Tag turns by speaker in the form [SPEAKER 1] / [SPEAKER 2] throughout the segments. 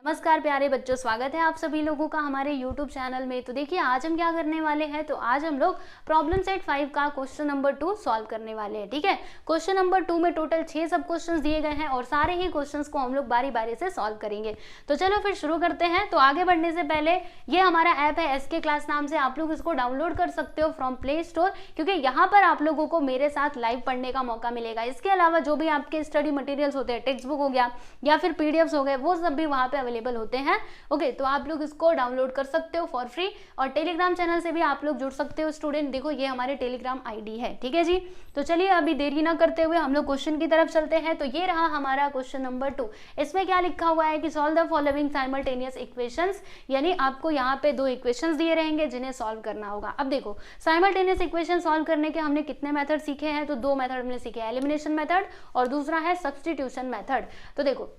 [SPEAKER 1] नमस्कार प्यारे बच्चों, स्वागत है आप सभी लोगों का हमारे YouTube चैनल में। तो देखिए आज हम क्या करने वाले हैं, तो आज हम लोग प्रॉब्लम सेट 5 का क्वेश्चन नंबर 2 सॉल्व करने वाले हैं। ठीक है, क्वेश्चन नंबर 2 में टोटल 6 सब क्वेश्चंस दिए गए हैं और सारे ही क्वेश्चंस को हम लोग बारी बारी से सॉल्व करेंगे। तो चलो फिर शुरू करते हैं। तो आगे बढ़ने से पहले ये हमारा ऐप है SK क्लास नाम से, आप लोग इसको डाउनलोड कर सकते हो फ्रॉम प्ले स्टोर, क्योंकि यहाँ पर आप लोगों को मेरे साथ लाइव पढ़ने का मौका मिलेगा। इसके अलावा जो भी आपके स्टडी मटेरियल्स होते हैं, टेक्स्ट बुक हो गया या फिर PDFs हो गए, वो सब भी वहाँ पे अवेलेबल होते हैं। ओके, तो आप लोग इसको डाउनलोड कर सकते हो फॉर फ्री और टेलीग्राम चैनल से भी आप लोग जुड़ सकते हो स्टूडेंट। देखो ये हमारे टेलीग्राम आईडी है। ठीक है जी, तो चलिए अभी देरी ना करते हुए हम लोग क्वेश्चन की तरफ चलते हैं। तो ये रहा हमारा क्वेश्चन नंबर 2। इसमें क्या लिखा हुआ है कि solve the following simultaneous equations, यानी आपको यहाँ पे 2 इक्वेशंस दिए रहेंगे जिन्हें सॉल्व करना होगा। अब देखो साइमल्टेनियस इक्वेशन सॉल्व करने के हमने कितने मेथड सीखे हैं, तो 2 मेथड हमने सीखे, एलिमिनेशन मेथड और दूसरा है सब्स्टिट्यूशन मेथड। तो देखो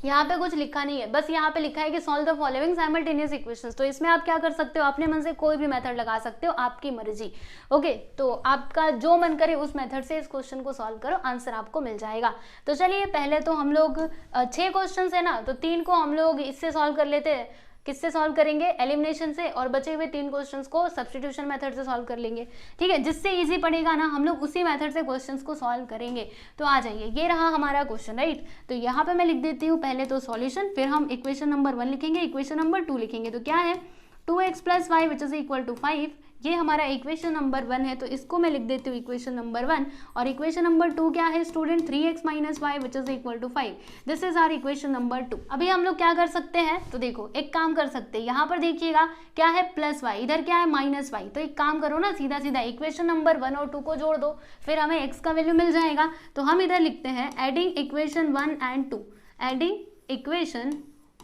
[SPEAKER 1] यहाँ पे कुछ लिखा नहीं है, बस यहाँ पे लिखा है कि solve the following simultaneous equations. तो इसमें आप क्या कर सकते हो, अपने मन से कोई भी मेथड लगा सकते हो, आपकी मर्जी। ओके, तो आपका जो मन करे उस मेथड से इस क्वेश्चन को सॉल्व करो, आंसर आपको मिल जाएगा। तो चलिए पहले तो हम लोग 6 क्वेश्चन है ना, तो 3 को हम लोग इससे सॉल्व कर लेते हैं। किससे सॉल्व करेंगे, एलिमिनेशन से, और बचे हुए 3 क्वेश्चंस को सब्स्टिट्यूशन मेथड से सॉल्व कर लेंगे। ठीक है, जिससे इजी पड़ेगा ना हम लोग उसी मेथड से क्वेश्चंस को सॉल्व करेंगे। तो आ जाइए, ये रहा हमारा क्वेश्चन, राइट। तो यहाँ पे मैं लिख देती हूँ पहले तो सॉल्यूशन, फिर हम इक्वेशन नंबर 1 लिखेंगे, इक्वेशन नंबर 2 लिखेंगे। तो क्या है, 2x + y which is equal to 5, ये हमारा इक्वेशन नंबर 1 है, तो इसको मैं लिख देती हूँ इक्वेशन नंबर 1। और इक्वेशन नंबर 2 क्या है student, 3x - y which is equal to 5। This is our equation number 2। अभी हम लोग क्या कर सकते हैं, तो देखो एक काम कर सकते हैं, यहाँ पर देखिएगा क्या है +y, इधर क्या है -y। तो एक काम करो ना, सीधा सीधा इक्वेशन नंबर 1 और 2 को जोड़ दो, फिर हमें x का वैल्यू मिल जाएगा। तो हम इधर लिखते हैं adding equation 1 and 2, adding equation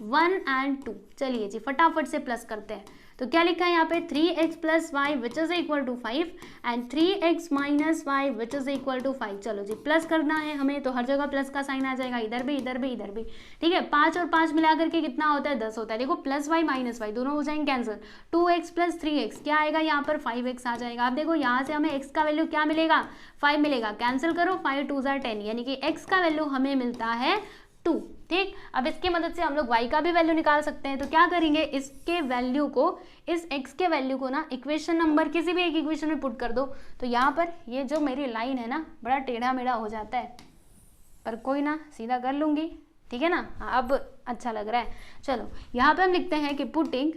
[SPEAKER 1] 1 and 2। चलिए जी फटाफट से प्लस करते हैं। तो क्या लिखा है यहाँ पे, 3x + y which is equal to 5 and 3x - y which is equal to 5। चलो जी प्लस करना है हमें, तो हर जगह प्लस का साइन आ जाएगा, इधर भी इधर भी इधर भी। ठीक है, 5 और 5 मिला करके कितना होता है, 10 होता है। देखो +y - y दोनों हो जाएंगे कैंसिल, 2x + 3x क्या आएगा यहाँ पर, 5x आ जाएगा। अब देखो यहाँ से हमें x का वैल्यू क्या मिलेगा, 5 मिलेगा, कैंसिल करो, 5 × 2 = 10, यानी कि x का वैल्यू हमें मिलता है 2। ठीक, अब इसकी मदद से हम लोग y का भी वैल्यू निकाल सकते हैं। तो क्या करेंगे, इसके वैल्यू को, इस x के वैल्यू को ना इक्वेशन नंबर किसी भी एक इक्वेशन में पुट कर दो। तो यहाँ पर ये जो मेरी लाइन है ना, बड़ा टेढ़ा मेढ़ा हो जाता है, पर कोई ना, सीधा कर लूंगी। ठीक है ना, अब अच्छा लग रहा है। चलो यहाँ पे हम लिखते हैं कि putting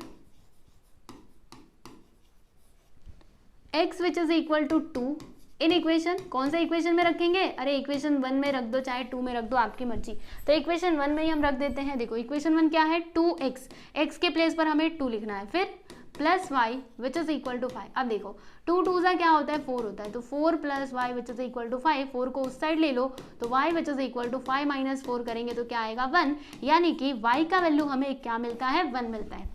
[SPEAKER 1] x which is equal to 2 in equation, कौन सा इक्वेशन में रखेंगे, अरे इक्वेशन 1 में रख दो, चाहे 2 में रख दो, आपकी मर्जी। तो इक्वेशन 1 में ही हम रख देते हैं। देखो इक्वेशन 1 क्या है, 2x, x के प्लेस पर हमें 2 लिखना है, फिर +y which is equal to 5। अब देखो 2 × 2 क्या होता है, 4 होता है, तो 4 + y which is equal to 5। 4 को उस साइड ले लो, तो y which is equal to 5 - 4 करेंगे तो क्या आएगा, 1, यानी कि y का वैल्यू हमें क्या मिलता है, 1 मिलता है।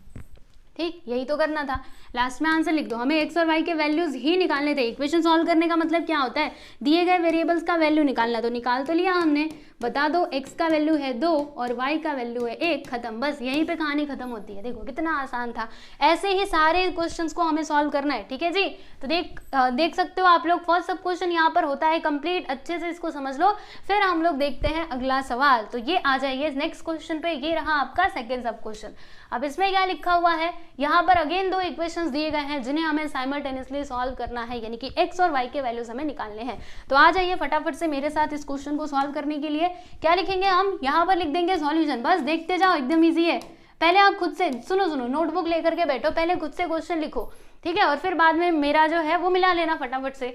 [SPEAKER 1] ठीक, यही तो करना था। लास्ट में आंसर लिख दो, हमें x और y के वैल्यूज ही निकालने थे। इक्वेशन सॉल्व करने का मतलब क्या होता है, दिए गए वेरिएबल्स का वैल्यू निकालना। तो निकाल तो लिया हमने, बता दो x का वैल्यू है 2 और y का वैल्यू है 1, खत्म, बस यहीं पे कहानी खत्म होती है। देखो कितना आसान था। ऐसे ही सारे क्वेश्चंस को हमें सॉल्व करना है। ठीक है जी, तो देख सकते हो आप लोग, फर्स्ट सब क्वेश्चन यहाँ पर होता है कंप्लीट, अच्छे से इसको समझ लो। फिर हम लोग देखते हैं अगला सवाल। तो ये आ जाइए नेक्स्ट क्वेश्चन पे, ये रहा आपका सेकेंड सब क्वेश्चन। अब इसमें क्या लिखा हुआ है, यहाँ पर अगेन 2 इक्वेशंस दिए गए हैं जिन्हें हमें साइमल्टेनियसली सॉल्व करना है, यानी कि x और y के वैल्यूज हमें निकालने हैं। तो आ जाइए फटाफट से मेरे साथ इस क्वेश्चन को सॉल्व करने के लिए। क्या लिखेंगे हम, यहाँ पर लिख देंगे सॉल्यूशन, बस देखते जाओ, एकदम ईजी है। पहले आप खुद से सुनो, नोटबुक लेकर के बैठो, पहले खुद से क्वेश्चन लिखो। ठीक है, और फिर बाद में मेरा जो है वो मिला लेना फटाफट से।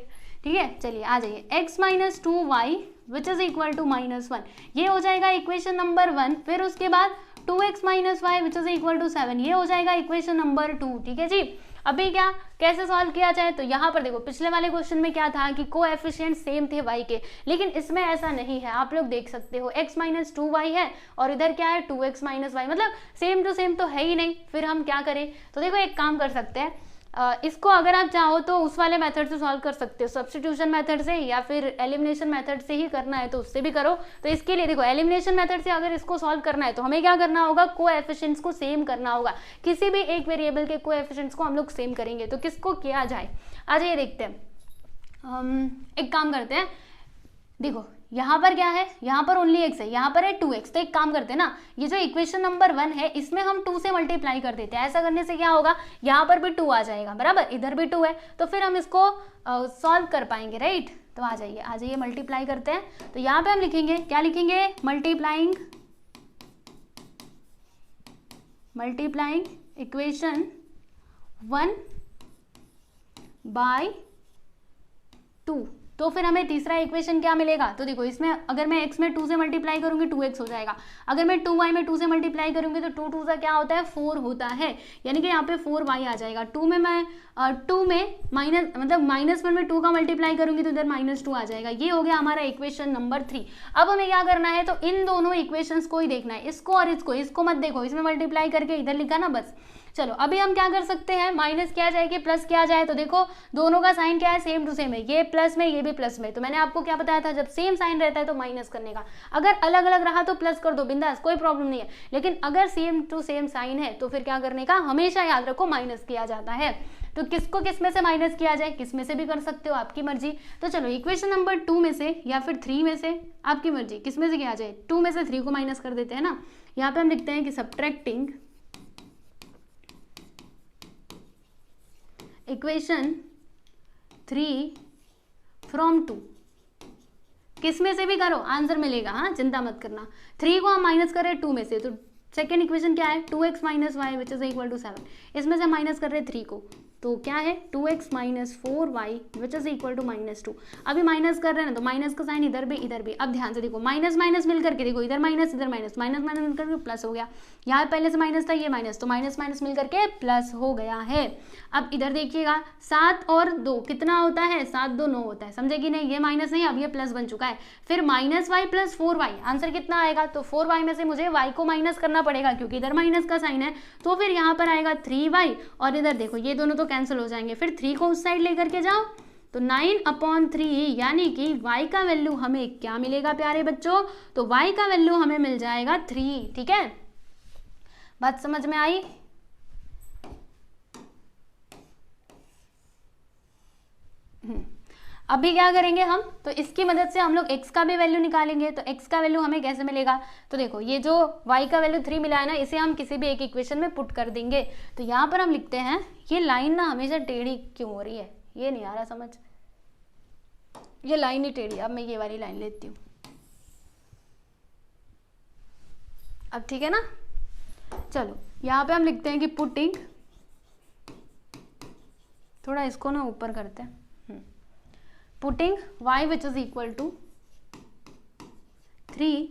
[SPEAKER 1] ठीक है, चलिए आ जाइए, x - 2y which is equal to -1, ये हो जाएगा इक्वेशन नंबर 1। फिर उसके बाद 2x - y which is equal to 7, ये हो जाएगा इक्वेशन नंबर 2। ठीक है जी, अभी क्या कैसे सॉल्व किया जाए, तो यहाँ पर देखो पिछले वाले क्वेश्चन में क्या था कि कोएफिशिएंट सेम थे y के, लेकिन इसमें ऐसा नहीं है। आप लोग देख सकते हो x - 2y है और इधर क्या है 2x - y, मतलब सेम टू सेम तो है ही नहीं। फिर हम क्या करें, तो देखो एक काम कर सकते हैं, इसको अगर आप चाहो तो उस वाले मेथड से सॉल्व कर सकते हो, सब्स्टिट्यूशन मेथड से, या फिर एलिमिनेशन मेथड से ही करना है तो उससे भी करो। तो इसके लिए देखो एलिमिनेशन मेथड से अगर इसको सॉल्व करना है तो हमें क्या करना होगा, कोएफिशिएंट्स को सेम करना होगा। किसी भी एक वेरिएबल के कोएफिशिएंट्स को हम लोग सेम करेंगे। तो किसको किया जाए, आज ये देखते हैं। एक काम करते हैं, देखो यहाँ पर क्या है, यहाँ पर ओनली x है, यहाँ पर है 2x। तो एक काम करते हैं ना, ये जो इक्वेशन नंबर 1 है इसमें हम 2 से मल्टीप्लाई कर देते हैं। ऐसा करने से क्या होगा, यहाँ पर भी 2 आ जाएगा, बराबर, इधर भी 2 है, तो फिर हम इसको सॉल्व कर पाएंगे, राइट। तो आ जाइए मल्टीप्लाई करते हैं। तो यहाँ पे हम लिखेंगे, क्या लिखेंगे, मल्टीप्लाइंग इक्वेशन 1 बाय 2। तो फिर हमें तीसरा इक्वेशन क्या मिलेगा, तो देखो इसमें अगर मैं x में 2 से मल्टीप्लाई करूंगी 2x हो जाएगा, अगर मैं 2y में 2 से मल्टीप्लाई करूंगी तो 2 2 सा क्या होता है 4 होता है, यानी कि यहाँ पे 4y आ जाएगा। 2 में मैं 2 में माइनस मतलब -1 में 2 का मल्टीप्लाई करूंगी तो इधर -2 आ जाएगा। ये हो गया हमारा इक्वेशन नंबर 3। अब हमें क्या करना है, तो इन दोनों इक्वेशंस को ही देखना है, इसको और इसको मत देखो, इसमें मल्टीप्लाई करके इधर लिखा ना बस। चलो अभी हम क्या कर सकते हैं, माइनस क्या जाए कि प्लस क्या जाए, तो देखो दोनों का साइन क्या है, सेम टू सेम है, ये प्लस में ये भी प्लस में। तो मैंने आपको क्या बताया था, जब सेम साइन रहता है तो माइनस करने का, अगर अलग अलग रहा तो प्लस कर दो, बिंदास, कोई प्रॉब्लम नहीं है। लेकिन अगर सेम टू सेम साइन है तो फिर क्या करने का, हमेशा याद रखो माइनस किया जाता है। तो किसको किस में से माइनस किया जाए, किस में से भी कर सकते हो, आपकी मर्जी। तो चलो इक्वेशन नंबर 2 में से या फिर 3 में से, आपकी मर्जी, किस में से किया जाए। 2 में से 3 को माइनस कर देते हैं ना। यहाँ पे हम लिखते हैं कि सब्ट्रैक्टिंग इक्वेशन 3 फ्रॉम 2, किस में से भी करो आंसर मिलेगा, हाँ चिंता मत करना। 3 को हम माइनस कर रहे हैं 2 में से, तो सेकेंड इक्वेशन क्या है, 2x minus y which is equal to 7। इसमें से माइनस कर रहे हैं 3 को, तो क्या है 2x minus 4y which is equal to -2। अभी माइनस कर रहे हैं ना, तो माइनस का साइन इधर भी इधर भी। अब ध्यान से देखो, माइनस माइनस मिल करके देखो, इधर माइनस इधर माइनस, माइनस माइनस मिल करके प्लस हो गया। यहाँ पहले से माइनस था, ये माइनस, तो माइनस माइनस मिल करके प्लस हो गया है। अब इधर देखिएगा, 7 और 2 कितना होता है, 7 2 9 होता है, समझे कि नहीं। ये माइनस नहीं, अब ये प्लस बन चुका है। फिर -y प्लस 4y, आंसर कितना आएगा, तो 4y में से मुझे y को माइनस करना पड़ेगा क्योंकि इधर माइनस का साइन है। तो फिर यहाँ पर आएगा 3y, और इधर देखो ये दोनों तो कैंसिल हो जाएंगे। फिर 3 को उस साइड लेकर के जाओ, तो 9/3, यानी कि y का वैल्यू हमें क्या मिलेगा प्यारे बच्चों, तो y का वैल्यू हमें मिल जाएगा 3। ठीक है, बात समझ में आई। अभी क्या करेंगे हम, तो इसकी मदद से हम लोग x का भी वैल्यू निकालेंगे। तो x का वैल्यू हमें कैसे मिलेगा, तो देखो ये जो y का वैल्यू 3 मिला है ना, इसे हम किसी भी एक इक्वेशन में पुट कर देंगे। तो यहाँ पर हम लिखते हैं, ये लाइन ना हमेशा टेढ़ी क्यों हो रही है, ये नहीं आ रहा समझ, ये लाइन ही टेढ़ी। अब मैं ये वाली लाइन लेती हूँ, अब ठीक है ना। चलो यहाँ पे हम लिखते हैं कि पुटिंग, थोड़ा इसको ना ऊपर करते हैं, putting y which is equal to 3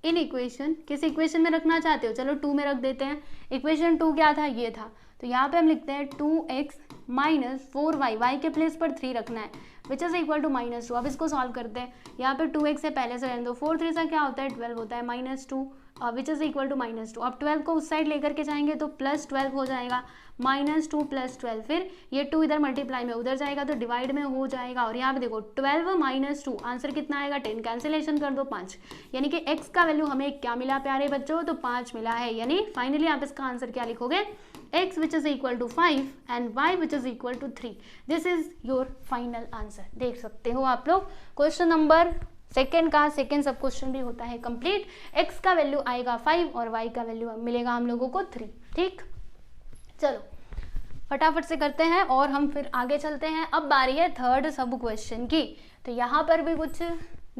[SPEAKER 1] in equation, किस इक्वेशन में रखना चाहते हो, चलो 2 में रख देते हैं। इक्वेशन 2 क्या था, ये था। तो यहाँ पे हम लिखते हैं 2x माइनस 4y, y के प्लेस पर 3 रखना है, विच इज इक्वल टू -2। अब इसको सॉल्व करते हैं। यहाँ पे 2x है, पहले से रहने दो, 4 3 सा क्या होता है 12 होता है, -2 विच इज इक्वल टू -2। अब 12 को उस साइड लेकर के जाएंगे तो +12 हो जाएगा, -2 + 12। फिर ये 2 इधर मल्टीप्लाई में उधर जाएगा तो डिवाइड में हो जाएगा। और यहाँ पे देखो 12 - 2 आंसर कितना आएगा 10, कैंसिलेशन कर दो 5, यानी कि x का वैल्यू हमें क्या मिला प्यारे बच्चों, तो 5 मिला है। यानी फाइनली आप इसका आंसर क्या लिखोगे, x which is equal to 5 and y which is equal to 3। This is your final answer. देख सकते हो आप लोग, क्वेश्चन नंबर सेकेंड का सेकेंड सब क्वेश्चन भी होता है कंप्लीट। x का वैल्यू आएगा 5 और y का वैल्यू मिलेगा हम लोगों को 3। ठीक, चलो फटाफट से करते हैं और हम फिर आगे चलते हैं। अब बारी है थर्ड सब क्वेश्चन की। तो यहाँ पर भी कुछ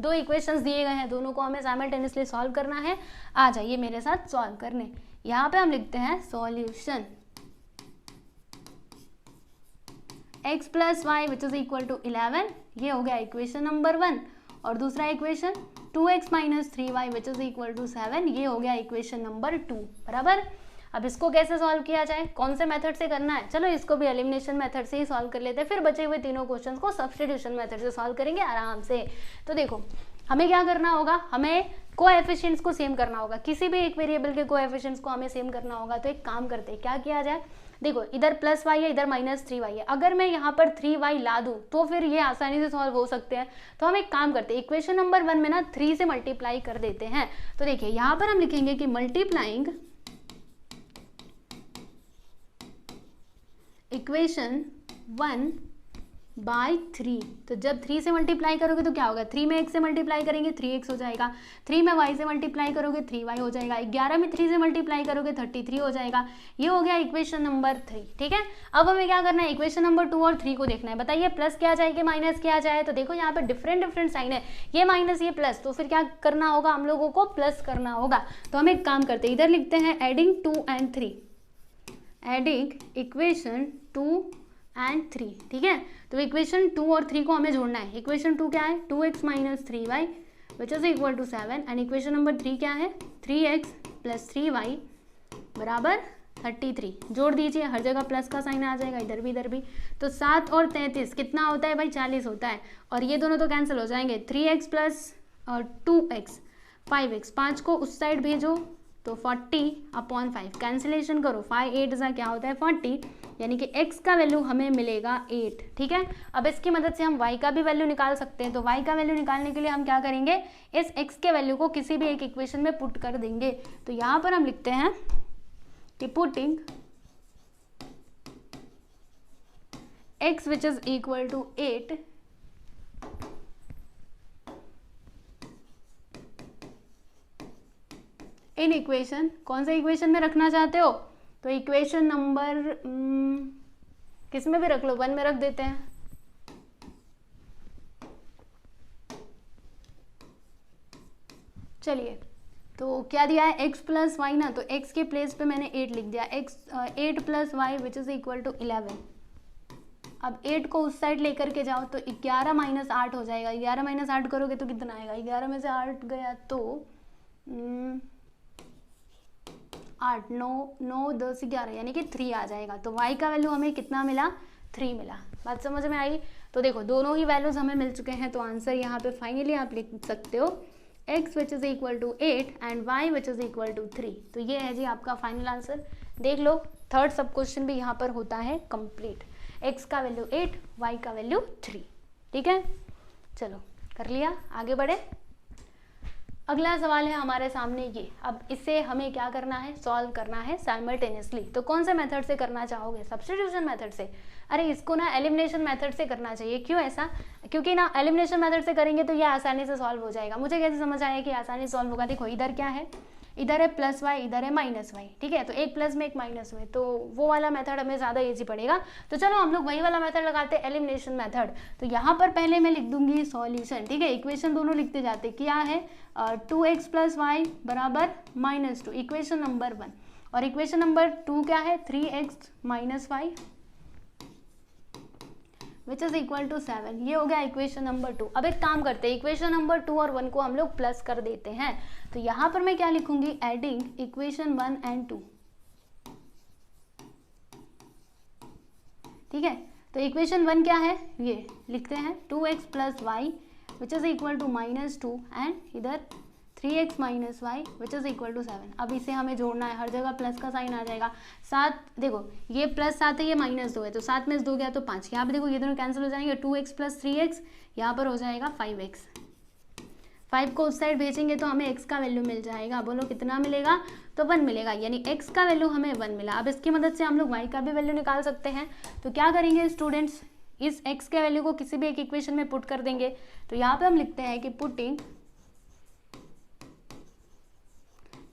[SPEAKER 1] 2 इक्वेशंस दिए गए हैं, दोनों को हमें साइमल्टेनियसली सॉल्व करना है। आ जाइए मेरे साथ सॉल्व करने। यहाँ पे हम लिखते हैं solution x + y which is equal to 11, ये हो गया इक्वेशन नंबर 1। और दूसरा equation 2x - 3y which is equal to 7, ये हो गया इक्वेशन नंबर 2, बराबर। अब इसको कैसे सॉल्व किया जाए, कौन से मेथड से करना है, चलो इसको भी एलिमिनेशन मेथड से ही सॉल्व कर लेते हैं। फिर बचे हुए तीनों क्वेश्चंस को सब्स्टिट्यूशन मेथड से सॉल्व करेंगे आराम से। तो देखो हमें क्या करना होगा, हमें कोएफिशिएंट्स को सेम करना होगा, किसी भी एक वेरिएबल के कोएफिशिएंट्स को हमें सेम करना होगा। तो एक काम करते हैं, क्या किया जाए, देखो इधर +y है, इधर -3y है। अगर मैं यहाँ पर 3y ला दूँ तो फिर ये आसानी से सॉल्व हो सकते हैं। तो हम एक काम करते हैं, इक्वेशन नंबर 1 में ना 3 से मल्टीप्लाई कर देते हैं। तो देखिए यहाँ पर हम लिखेंगे कि मल्टीप्लाइंग इक्वेशन 1 बाय 3। तो जब 3 से मल्टीप्लाई करोगे तो क्या होगा, 3 में x से मल्टीप्लाई करेंगे 3x हो जाएगा, 3 में y से मल्टीप्लाई करोगे 3y हो जाएगा, 11 में 3 से मल्टीप्लाई करोगे 33 हो जाएगा। ये हो गया इक्वेशन नंबर 3। ठीक है, अब हमें क्या करना है, इक्वेशन नंबर 2 और 3 को देखना है। बताइए प्लस क्या जाए कि माइनस क्या जाए। तो देखो यहाँ पे डिफरेंट साइन है, ये माइनस ये प्लस, तो फिर क्या करना होगा, हम लोगों को प्लस करना होगा। तो हम एक काम करते हैं, इधर लिखते हैं adding 2 and 3, adding equation 2 and 3। ठीक है, तो इक्वेशन 2 और 3 को हमें जोड़ना है। इक्वेशन 2 क्या है, 2x minus 3y which is equal to 7, and equation number 3 क्या है, 3x प्लस 3y बराबर 33। जोड़ दीजिए, हर जगह प्लस का साइन आ जाएगा, इधर भी। तो 7 और 33 कितना होता है भाई, 40 होता है, और ये दोनों तो कैंसिल हो जाएंगे। 3x प्लस 2x 5x, 5 को उस साइड भेजो तो 40/5 कैंसिलेशन करो, 5 8 जा क्या होता है 40, यानी कि x का वैल्यू हमें मिलेगा 8। ठीक है, अब इसकी मदद से हम y का भी वैल्यू निकाल सकते हैं। तो y का वैल्यू निकालने के लिए हम क्या करेंगे, इस x के वैल्यू को किसी भी एक इक्वेशन में पुट कर देंगे। तो यहाँ पर हम लिखते हैं कि putting x which is equal to 8 in equation, कौन सा इक्वेशन में रखना चाहते हो, तो इक्वेशन नंबर किस में भी रख लो, 1 में रख देते हैं। चलिए, तो क्या दिया है, x प्लस वाई ना, तो x के प्लेस पे मैंने 8 लिख दिया, x 8 plus y which is equal to 11। अब 8 को उस साइड लेकर के जाओ तो 11 माइनस 8 हो जाएगा। 11 माइनस 8 करोगे तो कितना आएगा, 11 में से 8 गया तो 8 9 9 10 11 यानी कि 3 आ जाएगा। तो y का वैल्यू हमें कितना मिला, 3 मिला। बात समझ में आई। तो देखो दोनों ही वैल्यूज हमें मिल चुके हैं, तो आंसर यहाँ पे फाइनली आप लिख सकते हो x which is equal to 8 and y which is equal to 3। तो ये है जी आपका फाइनल आंसर। देख लो, थर्ड सब क्वेश्चन भी यहाँ पर होता है कंप्लीट। x का वैल्यू 8, y का वैल्यू 3। ठीक है, चलो कर लिया, आगे बढ़े। अगला सवाल है हमारे सामने ये। अब इसे हमें क्या करना है, सॉल्व करना है साइमल्टेनियसली। तो कौन से मेथड से करना चाहोगे, सब्स्टिट्यूशन मेथड से? अरे इसको ना एलिमिनेशन मेथड से करना चाहिए। क्यों ऐसा, क्योंकि ना एलिमिनेशन मेथड से करेंगे तो ये आसानी से सॉल्व हो जाएगा। मुझे कैसे समझ आया कि आसानी से सॉल्व होगा, देखो इधर क्या है, इधर है प्लस वाई, इधर है माइनस वाई। ठीक है, तो एक प्लस में एक माइनस में, तो वो वाला मेथड हमें ज़्यादा इजी पड़ेगा। तो चलो हम लोग वही वाला मेथड लगाते हैं, एलिमिनेशन मेथड। तो यहाँ पर पहले मैं लिख दूंगी सॉल्यूशन। ठीक है, इक्वेशन दोनों लिखते जाते। क्या है, 2x प्लस वाई बराबर -2, इक्वेशन नंबर 1। और इक्वेशन नंबर 2 क्या है, 3x minus y which is equal to 7। ये हो गया इक्वेशन नंबर 2। अब एक काम करते हैं, इक्वेशन नंबर 2 और 1 को हम लोग प्लस कर देते हैं। तो यहाँ पर मैं क्या लिखूंगी, एडिंग इक्वेशन 1 एंड 2। ठीक है, तो इक्वेशन 1 क्या है, ये लिखते हैं 2x plus y which is equal to -2 and इधर 3x minus y which is equal to 7। अब इसे हमें जोड़ना है, हर जगह प्लस का साइन आ जाएगा। 7 देखो, ये प्लस 7 है, ये -2 है, तो 7 में से 2 गया तो 5। यहाँ पे देखो ये दोनों कैंसिल हो जाएंगे, 2x प्लस 3x, यहाँ पर हो जाएगा 5x। 5 को उस साइड भेजेंगे तो हमें x का वैल्यू मिल जाएगा। बोलो कितना मिलेगा, तो 1 मिलेगा, यानी x का वैल्यू हमें 1 मिला। अब इसकी मदद से हम लोग y का भी वैल्यू निकाल सकते हैं। तो क्या करेंगे स्टूडेंट्स, इस x के वैल्यू को किसी भी एक इक्वेशन में पुट कर देंगे। तो यहाँ पे हम लिखते हैं कि putting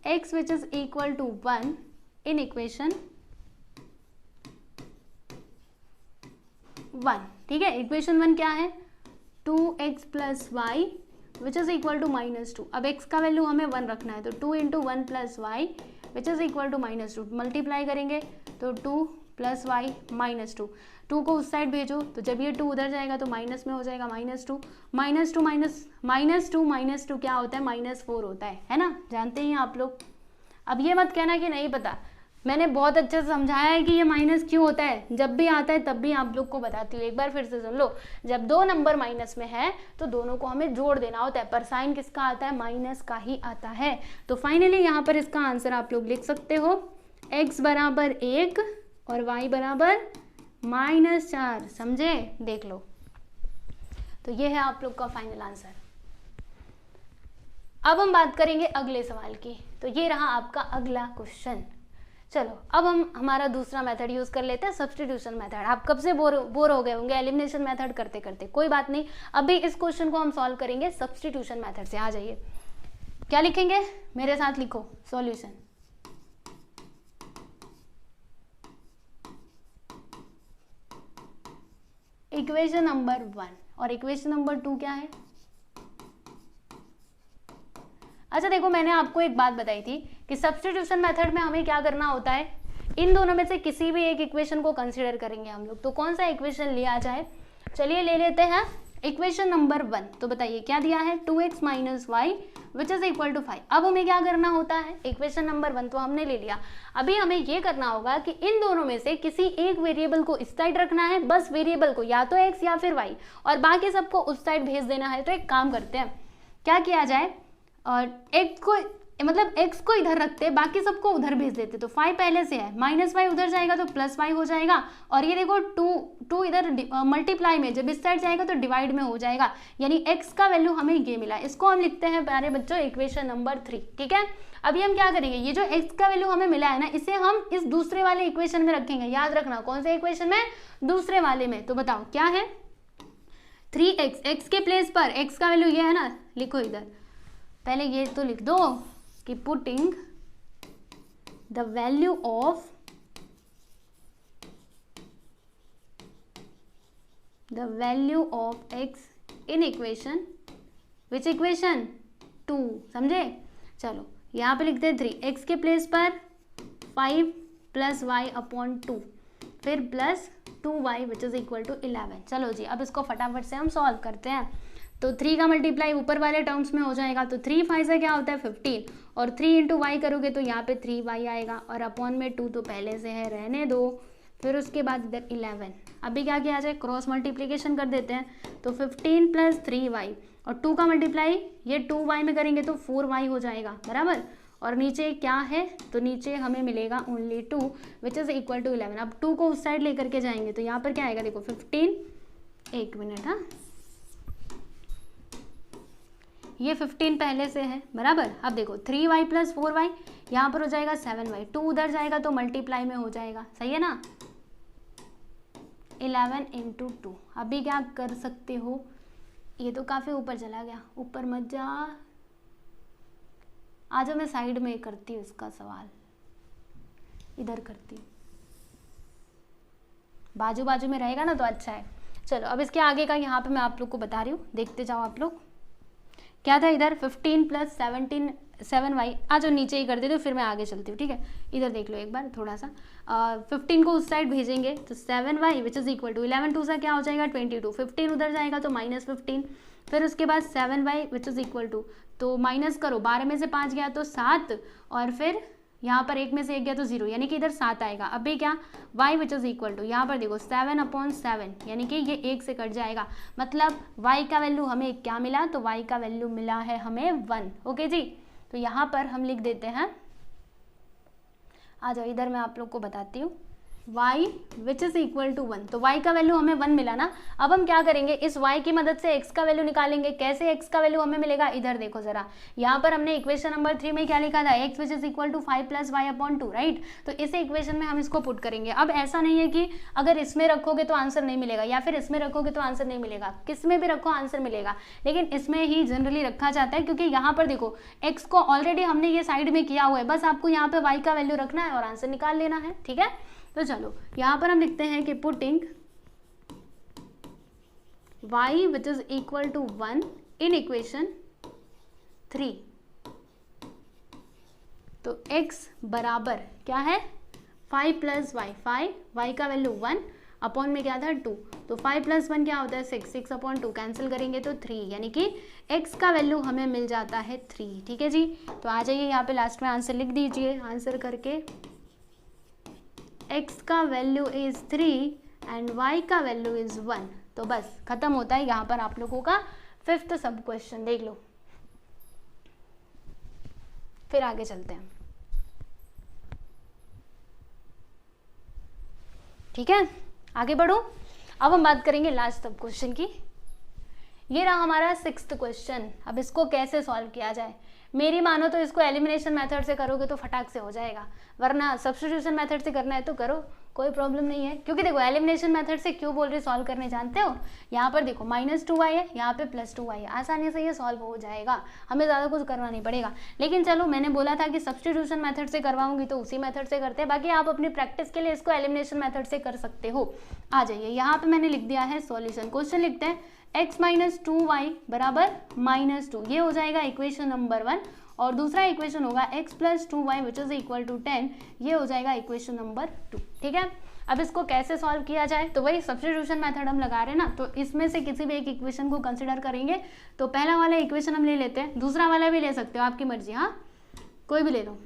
[SPEAKER 1] x which is equal to 1 in equation 1। ठीक है, इक्वेशन 1 क्या है, 2x plus y which is equal to -2। अब x का वैल्यू हमें 1 रखना है, तो 2 into 1 plus y which is equal to -2। Multiply करेंगे तो 2 प्लस वाई -2। 2 को उस साइड भेजो, तो जब ये 2 उधर जाएगा तो माइनस में हो जाएगा -2। -2 -2 क्या होता है, -4 होता है ना, जानते हैं आप लोग। अब ये मत कहना कि नहीं पता, मैंने बहुत अच्छे से समझाया है कि ये माइनस क्यों होता है। जब भी आता है तब भी आप लोग को बताती हूँ, एक बार फिर से सुन लो। जब 2 नंबर माइनस में है तो दोनों को हमें जोड़ देना होता है, पर साइन किसका आता है, माइनस का ही आता है। तो फाइनली यहाँ पर इसका आंसर आप लोग लिख सकते हो, x बराबर 1 और y बराबर -4। समझे, देख लो। तो ये है आप लोग का फाइनल आंसर। अब हम बात करेंगे अगले सवाल की। तो ये रहा आपका अगला क्वेश्चन। चलो अब हम हमारा दूसरा मेथड यूज कर लेते हैं, सब्स्टिट्यूशन मेथड। आप कब से बोर हो गए होंगे एलिमिनेशन मेथड करते करते, कोई बात नहीं, अभी इस क्वेश्चन को हम सॉल्व करेंगे सब्स्टिट्यूशन मेथड से। आ जाइए, क्या लिखेंगे मेरे साथ लिखो, सॉल्यूशन। इक्वेशन नंबर 1 और इक्वेशन नंबर 2 क्या है? अच्छा देखो, मैंने आपको एक बात बताई थी कि सब्स्टिट्यूशन मेथड में हमें क्या करना होता है, इन दोनों में से किसी भी एक इक्वेशन को कंसीडर करेंगे हम लोग। तो कौन सा इक्वेशन लिया जाए? चलिए ले लेते हैं इक्वेशन नंबर 1। तो बताइए क्या दिया है, 2x minus y which is equal to 5। अब हमें क्या करना होता है, इक्वेशन नंबर 1 तो हमने ले लिया, अभी हमें ये करना होगा कि इन दोनों में से किसी एक वेरिएबल को इस साइड रखना है, बस वेरिएबल को, या तो x या फिर y, और बाकी सबको उस साइड भेज देना है। तो एक काम करते हैं, क्या किया जाए, और x को मतलब x को इधर रखते, बाकी सबको उधर भेज देते। तो 5 पहले से है, माइनस वाई उधर जाएगा तो प्लस वाई हो जाएगा, और ये देखो 2 इधर मल्टीप्लाई में, जब इस साइड जाएगा तो डिवाइड में हो जाएगा, यानी x का वैल्यू हमें ये मिला। इसको हम लिखते हैं प्यारे बच्चों इक्वेशन नंबर 3। ठीक है, अभी हम क्या करेंगे, ये जो x का वैल्यू हमें मिला है ना, इसे हम इस दूसरे वाले इक्वेशन में रखेंगे। याद रखना कौन से इक्वेशन में, दूसरे वाले में। तो बताओ क्या है, 3x, x के प्लेस पर x का वैल्यू ये है ना, लिखो इधर, पहले ये तो लिख दो कि putting the value of x in equation, which equation, 2, समझे। चलो यहाँ पे लिखते हैं 3, x के प्लेस पर 5 प्लस वाई अपॉन 2, फिर plus 2y which is equal to 11। चलो जी, अब इसको फटाफट से हम सॉल्व करते हैं। तो 3 का मल्टीप्लाई ऊपर वाले टर्म्स में हो जाएगा, तो 3 5 से क्या होता है 15, और 3 इंटू वाई करोगे तो यहाँ पे 3y आएगा, और अपॉन में 2 तो पहले से है, रहने दो। फिर उसके बाद इधर 11, अभी क्या किया जाए, क्रॉस मल्टीप्लिकेशन कर देते हैं। तो 15 प्लस 3y, और 2 का मल्टीप्लाई ये 2y में करेंगे तो 4y हो जाएगा, बराबर। और नीचे क्या है, तो नीचे हमें मिलेगा only 2 which is equal to 11। अब 2 को उस साइड लेकर के जाएंगे तो यहाँ पर क्या आएगा, देखो 15, एक मिनट, हाँ ये 15 पहले से है, बराबर। अब देखो 3y प्लस 4y, यहाँ पर हो जाएगा 7y, 2 उधर जाएगा तो मल्टीप्लाई में हो जाएगा, सही है ना। 11 इंटू 2, अभी क्या कर सकते हो, ये तो काफ़ी ऊपर चला गया, ऊपर मत जा, आज मैं साइड में करती हूँ इसका सवाल, इधर करती हूँ, बाजू बाजू में रहेगा ना तो अच्छा है। चलो अब इसके आगे का यहाँ पे मैं आप लोग को बता रही हूँ, देखते जाओ आप लोग। क्या था इधर, 15 प्लस 7y, आ जाओ नीचे ही कर देते हो, फिर मैं आगे चलती हूँ, ठीक है। इधर देख लो एक बार थोड़ा सा, 15 को उस साइड भेजेंगे तो 7y which is equal to 11 2 सा क्या हो जाएगा 22, 15 उधर जाएगा तो माइनस 15, फिर उसके बाद 7y which is equal to, तो माइनस करो, 12 में से 5 गया तो 7, और फिर यहाँ पर 1 में से 1 गया तो 0, यानी कि इधर 7 आएगा। अभी क्या, y which is equal to, यहाँ पर देखो 7/7, यानी कि ये 1 से कट जाएगा, मतलब y का वैल्यू हमें क्या मिला, तो y का वैल्यू मिला है हमें 1। ओके जी, तो यहाँ पर हम लिख देते हैं, आ जाओ इधर मैं आप लोग को बताती हूँ, y which is equal to 1, तो y का वैल्यू हमें 1 मिला ना। अब हम क्या करेंगे, इस y की मदद से x का वैल्यू निकालेंगे। कैसे x का वैल्यू हमें मिलेगा, इधर देखो जरा, यहाँ पर हमने इक्वेशन नंबर 3 में क्या लिखा था, x which is equal to 5 plus y upon 2, right. तो इस इक्वेशन में हम इसको पुट करेंगे। अब ऐसा नहीं है कि अगर इसमें रखोगे तो आंसर नहीं मिलेगा, या फिर इसमें रखोगे तो आंसर नहीं मिलेगा, किस में भी रखो आंसर मिलेगा, लेकिन इसमें ही जनरली रखा जाता है, क्योंकि यहाँ पर देखो x को ऑलरेडी हमने ये साइड में किया हुआ है, बस आपको यहाँ पे y का वैल्यू रखना है और आंसर निकाल लेना है, ठीक है। तो चलो यहाँ पर हम लिखते हैं कि putting y which is equal to 1 in equation 3, तो x बराबर क्या है, 5 प्लस वाई, 5, y का वैल्यू 1 अपॉन में क्या था 2, तो 5 प्लस 1 क्या होता है 6, 6 अपॉन 2 कैंसिल करेंगे तो 3, यानी कि x का वैल्यू हमें मिल जाता है 3, ठीक है जी। तो आ जाइए यहाँ पे लास्ट में आंसर लिख दीजिए, आंसर करके x का वैल्यू इज 3 एंड y का वैल्यू इज 1। तो बस खत्म होता है यहाँ पर आप लोगों का 5th सब क्वेश्चन, देख लो, फिर आगे चलते हैं, ठीक है। आगे बढ़ो, अब हम बात करेंगे लास्ट सब क्वेश्चन की। ये रहा हमारा 6th क्वेश्चन। अब इसको कैसे सॉल्व किया जाए, मेरी मानो तो इसको एलिमिनेशन मेथड से करोगे तो फटाक से हो जाएगा, वरना सब्स्टिट्यूशन मेथड से करना है तो करो, कोई प्रॉब्लम नहीं है। क्योंकि देखो एलिमिनेशन मेथड से क्यों बोल रही सॉल्व करने, जानते हो, यहाँ पर देखो -2y है, यहाँ पे +2y है, आसानी से ये सॉल्व हो जाएगा, हमें ज़्यादा कुछ करना नहीं पड़ेगा। लेकिन चलो मैंने बोला था कि सब्स्टिट्यूशन मेथड से करवाऊंगी तो उसी मेथड से करते हैं, बाकी आप अपनी प्रैक्टिस के लिए इसको एलिमिनेशन मेथड से कर सकते हो। आ जाइए, यहाँ पे मैंने लिख दिया है सॉल्यूशन। क्वेश्चन लिखते हैं x - 2y बराबर -2, ये हो जाएगा इक्वेशन नंबर 1, और दूसरा इक्वेशन होगा x + 2y which is equal to 10, ये हो जाएगा इक्वेशन नंबर 2। ठीक है, अब इसको कैसे सॉल्व किया जाए, तो वही सब्स्टिट्यूशन मेथड हम लगा रहे हैं ना, तो इसमें से किसी भी एक इक्वेशन को कंसिडर करेंगे। तो पहला वाला इक्वेशन हम ले लेते हैं, दूसरा वाला भी ले सकते हो, आपकी मर्जी, हाँ कोई भी ले लो।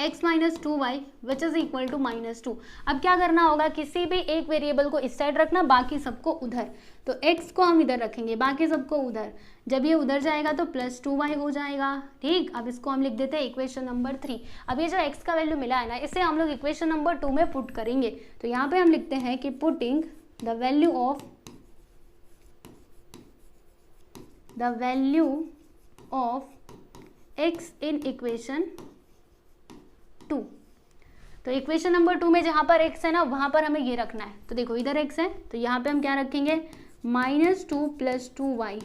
[SPEAKER 1] x - 2y which is equal to -2। अब क्या करना होगा, किसी भी एक वेरिएबल को इस साइड रखना, बाकी सबको उधर। तो x को हम इधर रखेंगे, बाकी सबको उधर। जब ये उधर जाएगा तो +2y हो जाएगा। ठीक, अब इसको हम लिख देते हैं इक्वेशन नंबर 3। अब ये जो x का वैल्यू मिला है ना, इसे हम लोग इक्वेशन नंबर 2 में पुट करेंगे। तो यहाँ पे हम लिखते हैं कि putting the value of x in equation 2। तो इक्वेशन नंबर 2 में जहाँ पर x है ना, वहाँ पर हमें ये रखना है। तो देखो इधर x है, तो यहाँ पे हम क्या रखेंगे, -2 + 2y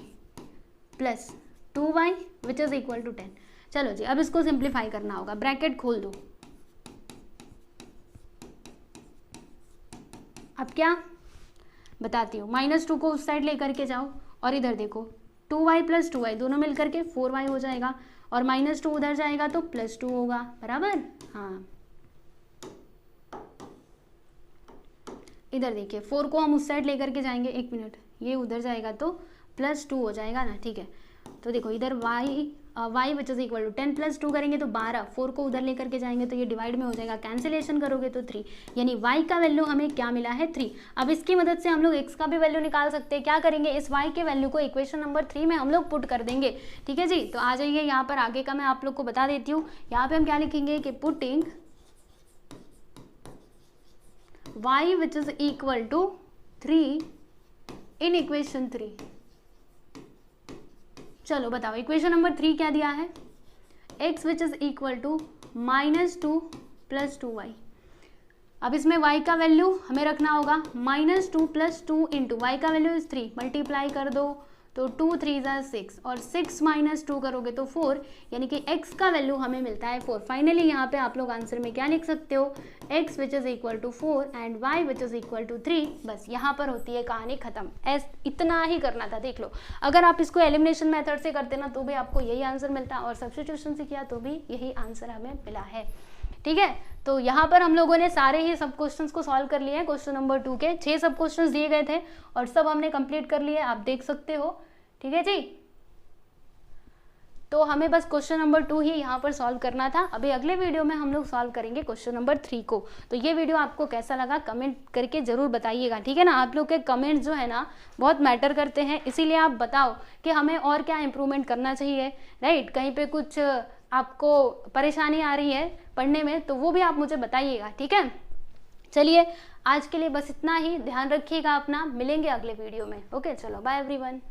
[SPEAKER 1] + 2y which is equal to 10। चलो जी, अब इसको सिंप्लीफाई करना होगा, ब्रैकेट खोल दो। अब क्या बताती हूँ, -2 को उस साइड लेकर के जाओ, और इधर देखो 2y + 2y दोनों मिलकर के 4y हो जाएगा, और -2 उधर जाएगा तो +2 होगा, बराबर। हाँ, इधर देखिए 4 को हम उस साइड लेकर के जाएंगे, 1 मिनट, ये उधर जाएगा तो +2 हो जाएगा ना। ठीक है, तो देखो इधर y which is equal to 10 + 2 करेंगे तो 12, 4 को उधर लेकर के जाएंगे तो ये डिवाइड में हो जाएगा, कैंसिलेशन करोगे तो 3, यानी y का वैल्यू हमें क्या मिला है, 3। अब इसकी मदद से हम लोग x का भी वैल्यू निकाल सकते हैं। क्या करेंगे, इस y के वैल्यू को इक्वेशन नंबर 3 में हम लोग पुट कर देंगे। ठीक है जी, तो आ जाइए, यहाँ पर आगे का मैं आप लोग को बता देती हूँ। यहाँ पे हम क्या लिखेंगे कि putting y which is equal to 3 in equation 3। चलो बताओ इक्वेशन नंबर 3 क्या दिया है, x which is equal to -2 + 2y। अब इसमें y का वैल्यू हमें रखना होगा -2 + 2 इंटू y का वैल्यू इज 3, मल्टीप्लाई कर दो तो 2 3 = 6, और 6 - 2 करोगे तो 4, यानी कि x का वैल्यू हमें मिलता है 4। फाइनली यहाँ पे आप लोग आंसर में क्या लिख सकते हो, x which is equal to 4 and y which is equal to 3। बस यहाँ पर होती है कहानी खत्म। इतना ही करना था, देख लो। अगर आप इसको एलिमिनेशन मेथड से करते ना तो भी आपको यही आंसर मिलता, और सब्स्टिट्यूशन से किया तो भी यही आंसर हमें मिला है। ठीक है, तो यहाँ पर हम लोगों ने सारे ही सब क्वेश्चंस को सॉल्व कर लिए हैं। क्वेश्चन नंबर 2 के 6 सब क्वेश्चंस दिए गए थे और सब हमने कंप्लीट कर लिए, आप देख सकते हो। ठीक है जी, तो हमें बस क्वेश्चन नंबर 2 ही यहाँ पर सॉल्व करना था। अभी अगले वीडियो में हम लोग सॉल्व करेंगे क्वेश्चन नंबर 3 को। तो ये वीडियो आपको कैसा लगा कमेंट करके ज़रूर बताइएगा, ठीक है ना। आप लोग के कमेंट जो है ना बहुत मैटर करते हैं, इसीलिए आप बताओ कि हमें और क्या इम्प्रूवमेंट करना चाहिए, राइट। कहीं पे कुछ आपको परेशानी आ रही है पढ़ने में तो वो भी आप मुझे बताइएगा, ठीक है। चलिए आज के लिए बस इतना ही, ध्यान रखिएगा अपना, मिलेंगे अगले वीडियो में। ओके, चलो बाय एवरीवन।